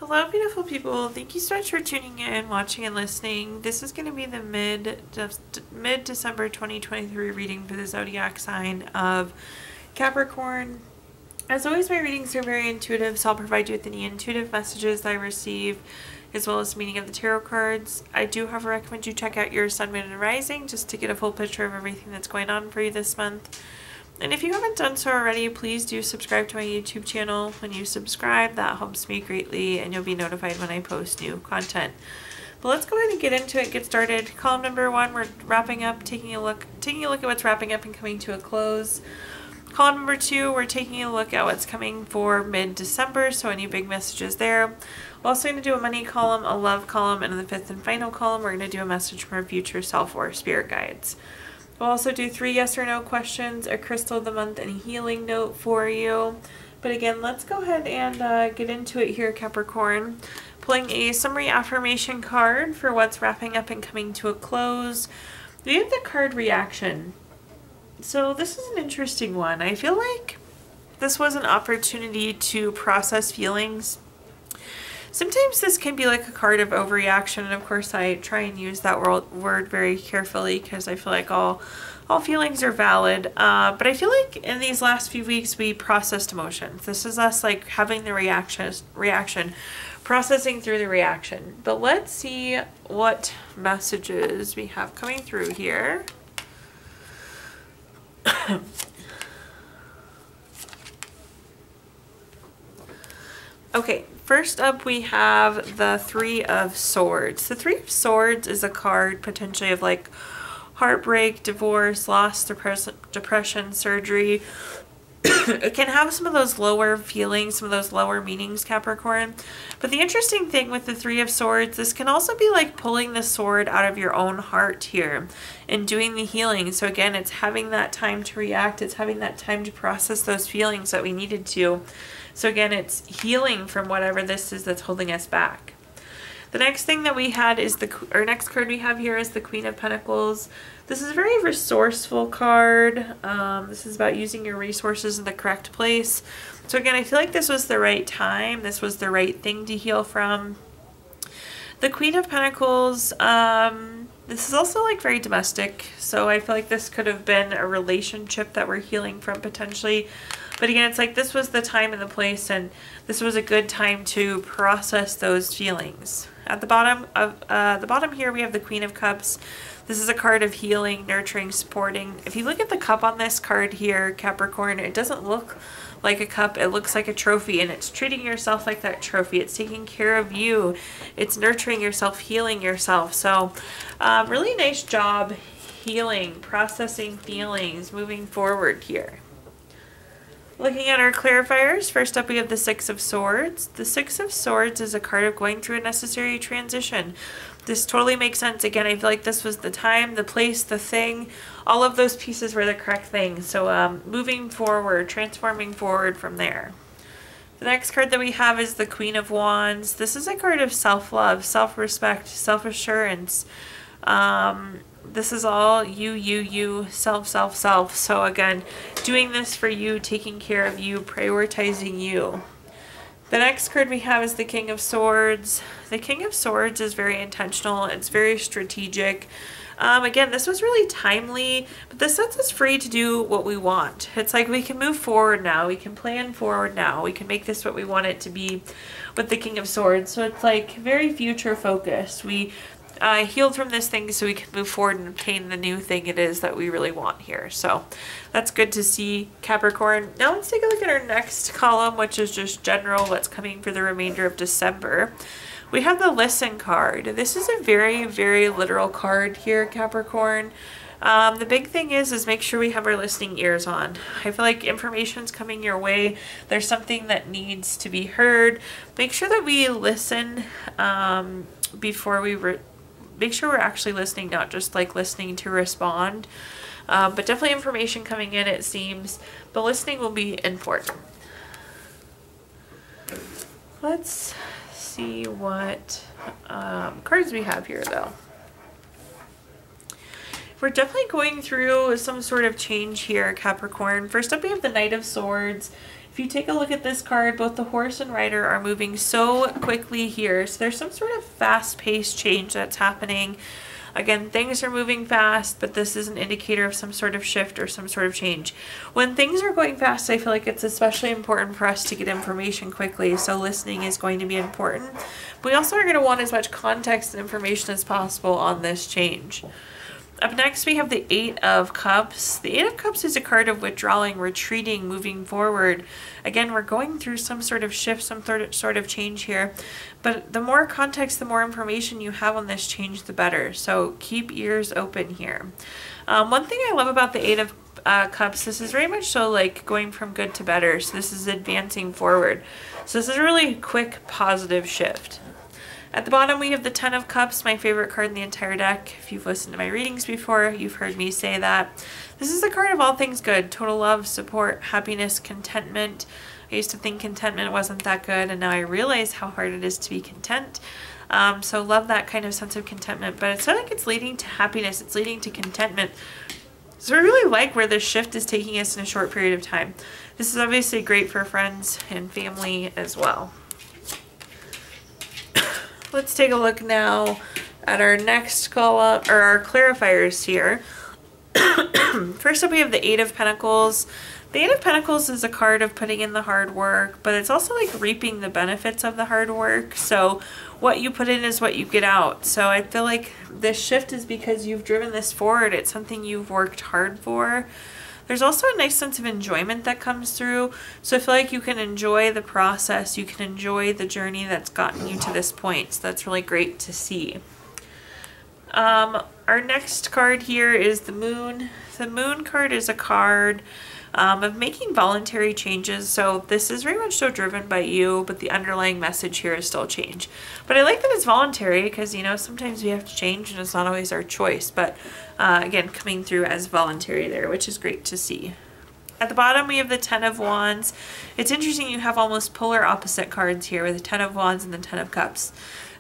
Hello, beautiful people. Thank you so much for tuning in, watching, and listening. This is going to be the mid-December 2023 reading for the zodiac sign of Capricorn. As always, my readings are very intuitive, so I'll provide you with any intuitive messages that I receive, as well as the meaning of the tarot cards. I do, however, recommend you check out your sun, moon, and rising just to get a full picture of everything that's going on for you this month. And if you haven't done so already, please do subscribe to my YouTube channel. When you subscribe, that helps me greatly, and you'll be notified when I post new content. But let's go ahead and get into it, get started. Column number 1, we're wrapping up, taking a look at what's wrapping up and coming to a close. Column number 2, we're taking a look at what's coming for mid-December, so any big messages there. We're also going to do a money column, a love column, and in the 5th and final column, we're going to do a message from our future self or spirit guides. We'll also do 3 yes or no questions, a crystal of the month, and a healing note for you. But again, let's go ahead and get into it here, Capricorn. Pulling a summary affirmation card for what's wrapping up and coming to a close. We have the card reaction. So this is an interesting one. I feel like this was an opportunity to process feelings. Sometimes this can be like a card of overreaction, and of course I try and use that word very carefully because I feel like all feelings are valid. But I feel like in these last few weeks we processed emotions. This is us like having the reaction, processing through the reaction. But let's see what messages we have coming through here. Okay, first up we have the 3 of Swords. The 3 of Swords is a card potentially of like heartbreak, divorce, loss, depression, surgery. It can have some of those lower feelings, some of those lower meanings, Capricorn. But the interesting thing with the 3 of Swords, this can also be like pulling the sword out of your own heart here and doing the healing. So again, it's having that time to react. It's having that time to process those feelings that we needed to. So again, it's healing from whatever this is that's holding us back. The next thing that we had is next card we have here is the Queen of Pentacles. This is a very resourceful card. This is about using your resources in the correct place. So again, I feel like this was the right time. This was the right thing to heal from. The Queen of Pentacles, this is also like very domestic. So I feel like this could have been a relationship that we're healing from potentially. But again, it's like this was the time and the place, and this was a good time to process those feelings. At the bottom here, we have the Queen of Cups. This is a card of healing, nurturing, supporting. If you look at the cup on this card here, Capricorn, it doesn't look like a cup. It looks like a trophy, and it's treating yourself like that trophy. It's taking care of you. It's nurturing yourself, healing yourself. So really nice job healing, processing feelings, moving forward here. Looking at our clarifiers, first up we have the 6 of Swords. The 6 of Swords is a card of going through a necessary transition. This totally makes sense. Again, I feel like this was the time, the place, the thing. All of those pieces were the correct thing. So moving forward, transforming forward from there. The next card that we have is the Queen of Wands. This is a card of self-love, self-respect, self-assurance. This is all you, self. So again, doing this for you, taking care of you, prioritizing you. The next card we have is the King of Swords. The King of Swords is very intentional. It's very strategic. Again, this was really timely, but this sets us free to do what we want. It's like we can move forward now. We can plan forward now. We can make this what we want it to be with the King of Swords. So it's like very future focused. We healed from this thing so we can move forward and obtain the new thing it is that we really want here. So that's good to see, Capricorn. Now let's take a look at our next column, which is just general, what's coming for the remainder of December. We have the Listen card. This is a very, very literal card here, Capricorn. The big thing is make sure we have our listening ears on. I feel like information's coming your way. There's something that needs to be heard. Make sure that we listen before we make sure we're actually listening, not just like listening to respond. But definitely information coming in, it seems. But listening will be important. Let's see what cards we have here, though. We're definitely going through some sort of change here, Capricorn. First up, we have the Knight of Swords. If you take a look at this card, both the horse and rider are moving so quickly here. So there's some sort of fast-paced change that's happening. Again, things are moving fast, but this is an indicator of some sort of shift or some sort of change. When things are going fast, I feel like it's especially important for us to get information quickly, so listening is going to be important. We also are going to want as much context and information as possible on this change. Up next, we have the Eight of Cups. The Eight of Cups is a card of withdrawing, retreating, moving forward. Again, we're going through some sort of shift, some sort of change here. But the more context, the more information you have on this change, the better. So keep ears open here. One thing I love about the Eight of Cups, this is very much so like going from good to better. So this is advancing forward. So this is a really quick, positive shift. At the bottom, we have the Ten of Cups, my favorite card in the entire deck. If you've listened to my readings before, you've heard me say that. This is a card of all things good: total love, support, happiness, contentment. I used to think contentment wasn't that good, and now I realize how hard it is to be content. So love that kind of sense of contentment, but it's not like it's leading to happiness, it's leading to contentment. So I really like where this shift is taking us in a short period of time. This is obviously great for friends and family as well. Let's take a look now at our next column, or our clarifiers here. First up, we have the Eight of Pentacles. The Eight of Pentacles is a card of putting in the hard work, but it's also like reaping the benefits of the hard work. So what you put in is what you get out. So I feel like this shift is because you've driven this forward. It's something you've worked hard for. There's also a nice sense of enjoyment that comes through. So I feel like you can enjoy the process. You can enjoy the journey that's gotten you to this point. So that's really great to see. Our next card here is the Moon. The Moon card is a card of making voluntary changes. So this is very much so driven by you, but the underlying message here is still change. But I like that it's voluntary because, you know, sometimes we have to change and it's not always our choice. But again, coming through as voluntary there, which is great to see. At the bottom, we have the Ten of Wands. It's interesting you have almost polar opposite cards here with the Ten of Wands and the Ten of Cups.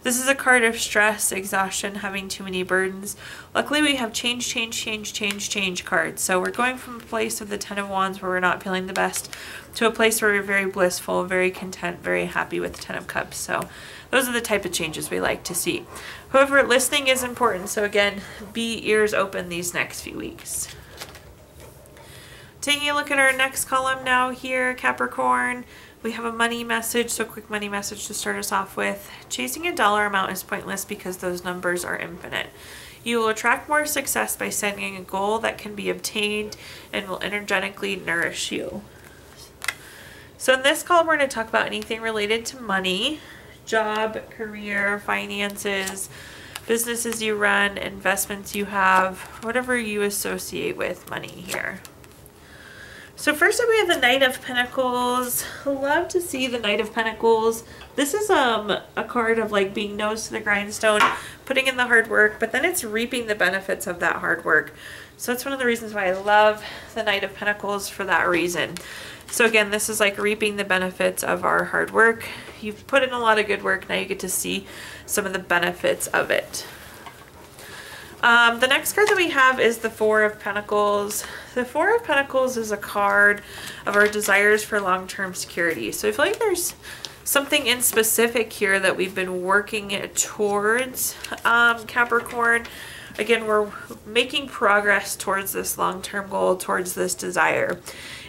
This is a card of stress, exhaustion, having too many burdens. Luckily, we have change, change, change, change, change cards. So we're going from a place of the Ten of Wands where we're not feeling the best to a place where we're very blissful, very content, very happy with the Ten of Cups. So those are the type of changes we like to see. However, listening is important. So again, be ears open these next few weeks. Taking a look at our next column now here, Capricorn. We have a money message, so a quick money message to start us off with. Chasing a dollar amount is pointless because those numbers are infinite. You will attract more success by setting a goal that can be obtained and will energetically nourish you. So in this column, we're going to talk about anything related to money, job, career, finances, businesses you run, investments you have, whatever you associate with money here. So first up, we have the Knight of Pentacles. Love to see the Knight of Pentacles. This is a card of like being nose to the grindstone, putting in the hard work, but then it's reaping the benefits of that hard work. So that's one of the reasons why I love the Knight of Pentacles, for that reason. So again, this is like reaping the benefits of our hard work. You've put in a lot of good work. Now you get to see some of the benefits of it. The next card that we have is the Four of Pentacles. The Four of Pentacles is a card of our desires for long-term security. So I feel like there's something in specific here that we've been working towards, Capricorn. Again, we're making progress towards this long-term goal, towards this desire.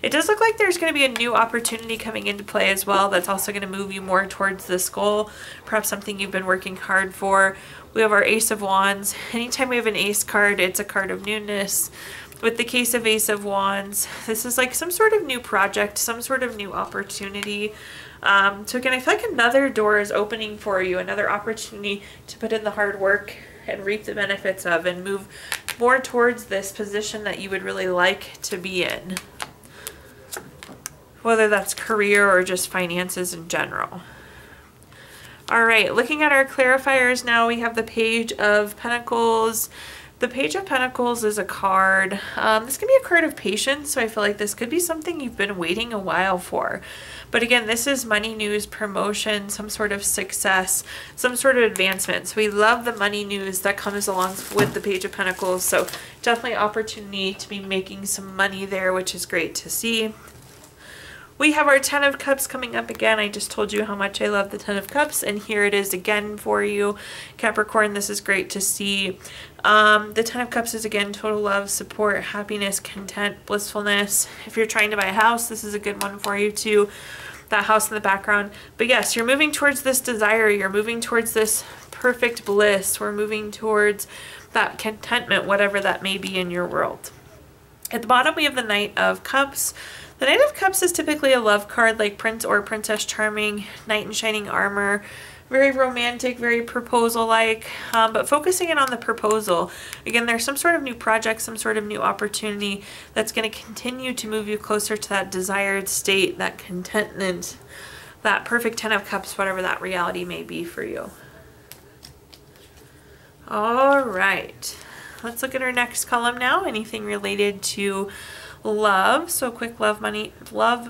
It does look like there's going to be a new opportunity coming into play as well that's also going to move you more towards this goal, perhaps something you've been working hard for. We have our Ace of Wands. Anytime we have an Ace card, it's a card of newness. With the case of Ace of Wands, this is like some sort of new project, some sort of new opportunity. So again, I feel like another door is opening for you, another opportunity to put in the hard work and reap the benefits of and move more towards this position that you would really like to be in. Whether that's career or just finances in general. All right, looking at our clarifiers now, we have the Page of Pentacles. The Page of Pentacles is a card. This can be a card of patience, so I feel like this could be something you've been waiting a while for. But again, this is money, news, promotion, some sort of success, some sort of advancement. So we love the money news that comes along with the Page of Pentacles. So definitely opportunity to be making some money there, which is great to see. We have our Ten of Cups coming up again. I just told you how much I love the Ten of Cups, and here it is again for you, Capricorn. This is great to see. The Ten of Cups is again total love, support, happiness, content, blissfulness. If you're trying to buy a house, this is a good one for you too. That house in the background. But yes, you're moving towards this desire. You're moving towards this perfect bliss. We're moving towards that contentment, whatever that may be in your world. At the bottom, we have the Knight of Cups. The Knight of Cups is typically a love card like Prince or Princess Charming, Knight in Shining Armor. Very romantic, very proposal-like, but focusing in on the proposal. Again, there's some sort of new project, some sort of new opportunity that's going to continue to move you closer to that desired state, that contentment, that perfect Ten of Cups, whatever that reality may be for you. All right, let's look at our next column now. Anything related to love. So a quick love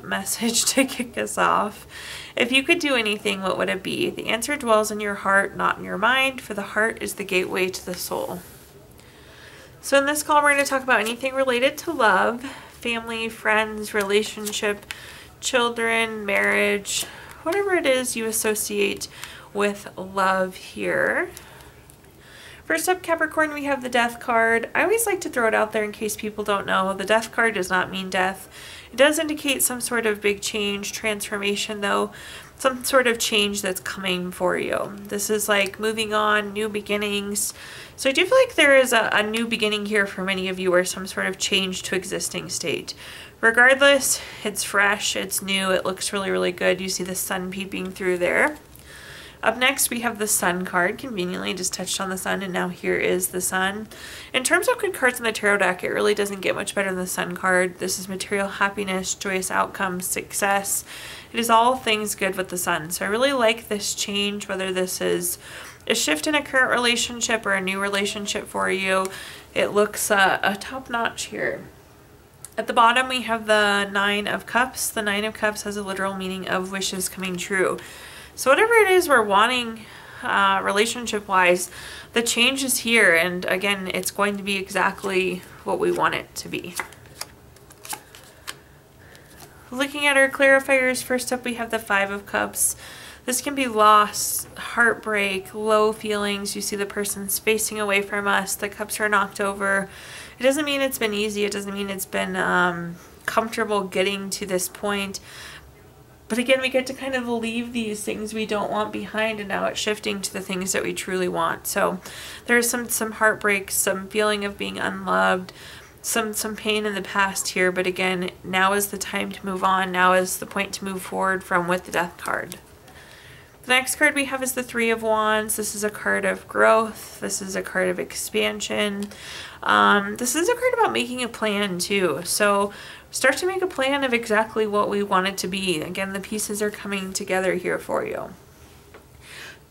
message to kick us off. If you could do anything, what would it be? The answer dwells in your heart, not in your mind, for the heart is the gateway to the soul. So in this column, we're going to talk about anything related to love, family, friends, relationship, children, marriage, whatever it is you associate with love here. First up, Capricorn, we have the Death card. I always like to throw it out there in case people don't know. The Death card does not mean death. It does indicate some sort of big change, transformation though, some sort of change that's coming for you. This is like moving on, new beginnings. So I do feel like there is a new beginning here for many of you, or some sort of change to existing state. Regardless, it's fresh, it's new, it looks really, really good. You see the sun peeping through there. Up next, we have the Sun card. Conveniently, just touched on the sun, and now here is the sun. In terms of good cards in the tarot deck, it really doesn't get much better than the Sun card. This is material happiness, joyous outcomes, success. It is all things good with the sun. So I really like this change, whether this is a shift in a current relationship or a new relationship for you. It looks a top notch here. At the bottom, we have the Nine of Cups. The Nine of Cups has a literal meaning of wishes coming true. So whatever it is we're wanting relationship-wise, the change is here, and again, it's going to be exactly what we want it to be. Looking at our clarifiers, first up we have the Five of Cups. This can be loss, heartbreak, low feelings. You see the person's facing away from us, the cups are knocked over. It doesn't mean it's been easy, it doesn't mean it's been comfortable getting to this point. But again, we get to kind of leave these things we don't want behind, and now it's shifting to the things that we truly want. So there's some heartbreak, some feeling of being unloved, some pain in the past here. But again, now is the time to move on. Now is the point to move forward from with the Death card. The next card we have is the Three of Wands. This is a card of growth. This is a card of expansion. This is a card about making a plan too. So start to make a plan of exactly what we want it to be. Again, the pieces are coming together here for you.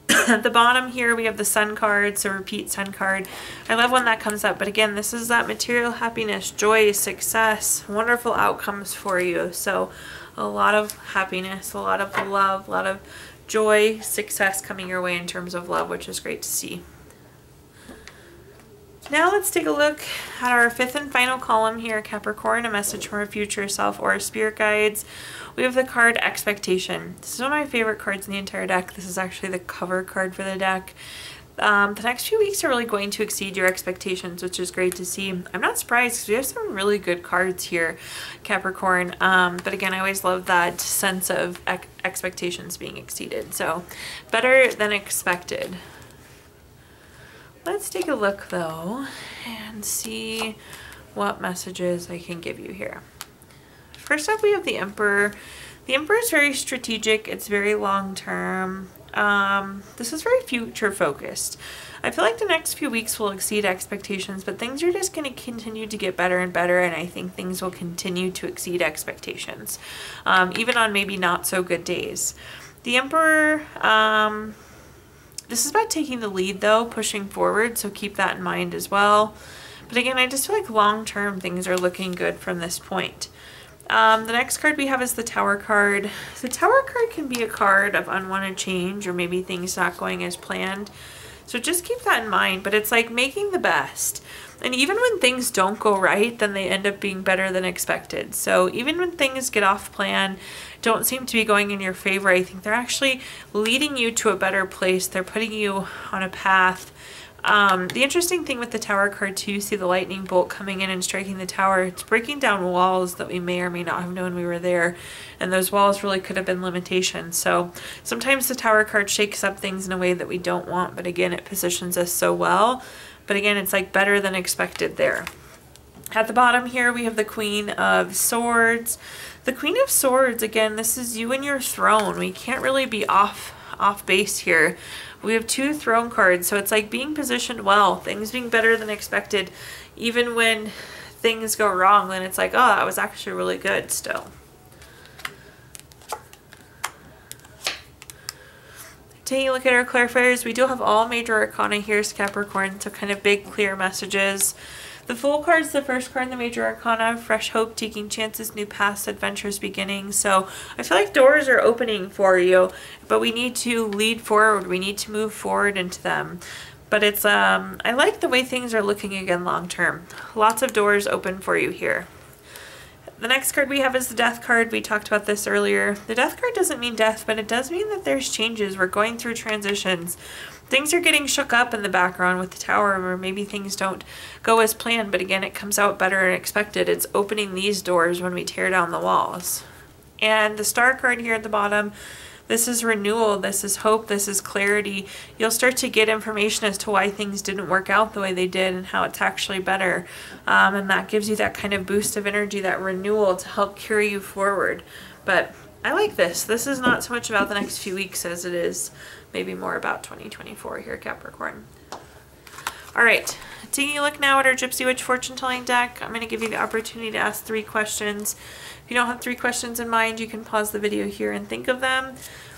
At the bottom here, we have the Sun card, so repeat Sun card. I love when that comes up, but again, this is that material happiness, joy, success, wonderful outcomes for you. So a lot of happiness, a lot of love, a lot of joy, success coming your way in terms of love, which is great to see. Now let's take a look at our fifth and final column here, Capricorn, a message from our future self or spirit guides. We have the card Expectation. This is one of my favorite cards in the entire deck. This is actually the cover card for the deck. The next few weeks are really going to exceed your expectations, which is great to see. I'm not surprised because we have some really good cards here, Capricorn. But again, I always love that sense of expectations being exceeded. So better than expected. Let's take a look though and see what messages I can give you here. First up, we have the Emperor. The Emperor is very strategic. It's very long term. This is very future focused. I feel like the next few weeks will exceed expectations, but things are just going to continue to get better and better, and I think things will continue to exceed expectations, even on maybe not so good days. The Emperor, this is about taking the lead though, pushing forward, so keep that in mind as well. But again, I just feel like long-term things are looking good from this point. The next card we have is the Tower card. The Tower card can be a card of unwanted change or maybe things not going as planned. So just keep that in mind, but it's like making the best. And even when things don't go right, then they end up being better than expected. So even when things get off plan, don't seem to be going in your favor, I think they're actually leading you to a better place. They're putting you on a path. The interesting thing with the Tower card too, you see the lightning bolt coming in and striking the tower. It's breaking down walls that we may or may not have known we were there. And those walls really could have been limitations. So sometimes the Tower card shakes up things in a way that we don't want, but again, it positions us so well. But again, it's like better than expected there. At the bottom here, we have the Queen of Swords. The Queen of Swords, again, this is you and your throne. We can't really be off base here. We have 2 throne cards, so it's like being positioned well, things being better than expected. Even when things go wrong, then it's like, oh, that was actually really good still. Taking a look at our clarifiers, we do have all major arcana here, Capricorn, so kind of big, clear messages. The Fool card is the first card in the major arcana, fresh hope, taking chances, new paths, adventures beginning. So I feel like doors are opening for you, but we need to lead forward. We need to move forward into them. But it's, I like the way things are looking again long term. Lots of doors open for you here. The next card we have is the Death card. We talked about this earlier. The Death card doesn't mean death, but it does mean that there's changes. We're going through transitions. Things are getting shook up in the background with the Tower, or maybe things don't go as planned, but again, it comes out better than expected. It's opening these doors when we tear down the walls. And the Star card here at the bottom, this is renewal, this is hope, this is clarity. You'll start to get information as to why things didn't work out the way they did and how it's actually better. And that gives you that kind of boost of energy, that renewal to help carry you forward. But I like this. This is not so much about the next few weeks as it is maybe more about 2024 here, Capricorn. All right, taking a look now at our Gypsy Witch fortune telling deck. I'm going to give you the opportunity to ask 3 questions. If you don't have 3 questions in mind, you can pause the video here and think of them.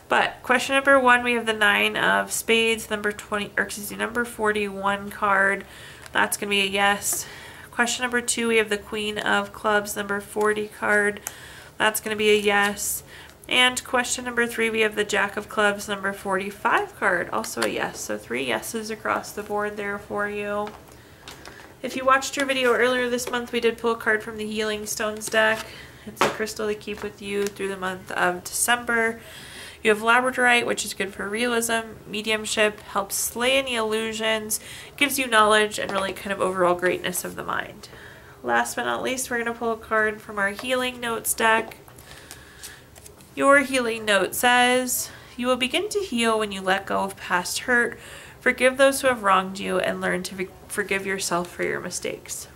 But question number 1, we have the 9 of Spades, number 41 card. That's going to be a yes. Question number 2, we have the Queen of Clubs, number 40 card. That's going to be a yes. And question number 3, we have the Jack of Clubs, number 45 card, also a yes. So 3 yeses across the board there for you. If you watched our video earlier this month, we did pull a card from the Healing Stones deck. It's a crystal to keep with you through the month of December. You have Labradorite, which is good for realism, mediumship, helps slay any illusions, gives you knowledge, and really kind of overall greatness of the mind. Last but not least, we're going to pull a card from our Healing Notes deck. Your healing note says, you will begin to heal when you let go of past hurt, forgive those who have wronged you, and learn to forgive yourself for your mistakes.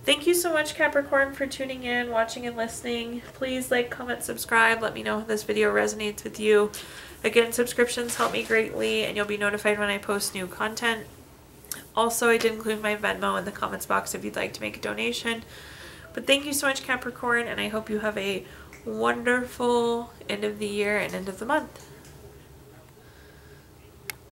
Thank you so much, Capricorn, for tuning in, watching, and listening. Please like, comment, subscribe. Let me know if this video resonates with you. Again, subscriptions help me greatly, and you'll be notified when I post new content. Also, I did include my Venmo in the comments box if you'd like to make a donation. But thank you so much, Capricorn, and I hope you have a wonderful end of the year and end of the month.